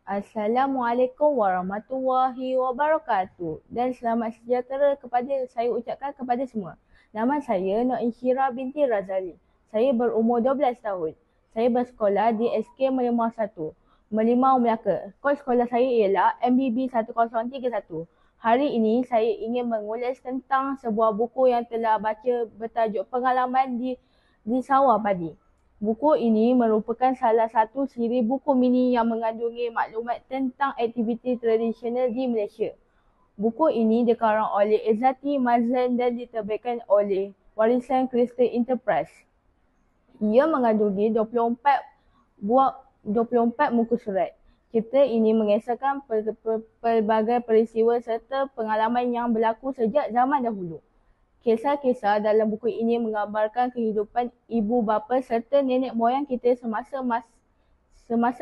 Assalamualaikum warahmatullahi wabarakatuh dan selamat sejahtera kepada saya ucapkan kepada semua. Nama saya Nur Insyira binti Razali. Saya berumur 12 tahun. Saya bersekolah di SK Merlimau 1, Merlimau Melaka. Kod sekolah saya ialah MBB 1031. Hari ini saya ingin mengulas tentang sebuah buku yang telah baca bertajuk Pengalaman di Sawah Padi. Buku ini merupakan salah satu siri buku mini yang mengandungi maklumat tentang aktiviti tradisional di Malaysia. Buku ini dikarang oleh Izzati Mazlan dan diterbitkan oleh Warisan Kristen Enterprise. Ia mengandungi 24 muka surat. Cerita ini mengisahkan pelbagai peristiwa serta pengalaman yang berlaku sejak zaman dahulu. Kisah-kisah dalam buku ini menggambarkan kehidupan ibu bapa serta nenek moyang kita semasa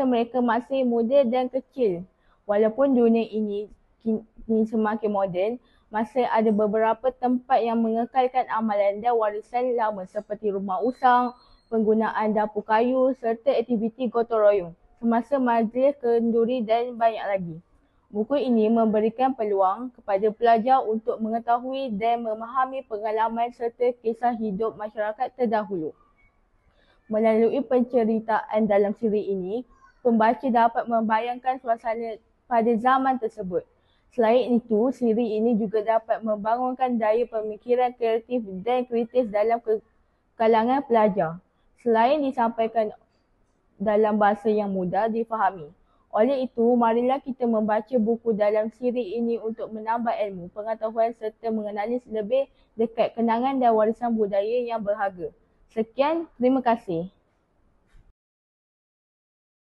mereka masih muda dan kecil. Walaupun dunia ini kini semakin moden, masih ada beberapa tempat yang mengekalkan amalan dan warisan lama seperti rumah usang, penggunaan dapur kayu serta aktiviti gotong royong semasa majlis kenduri dan banyak lagi. Buku ini memberikan peluang kepada pelajar untuk mengetahui dan memahami pengalaman serta kisah hidup masyarakat terdahulu. Melalui penceritaan dalam siri ini, pembaca dapat membayangkan suasana pada zaman tersebut. Selain itu, siri ini juga dapat membangunkan daya pemikiran kreatif dan kritis dalam kalangan pelajar. Selain disampaikan dalam bahasa yang mudah difahami. Oleh itu, marilah kita membaca buku dalam siri ini untuk menambah ilmu, pengetahuan serta mengenali lebih dekat kenangan dan warisan budaya yang berharga. Sekian, terima kasih.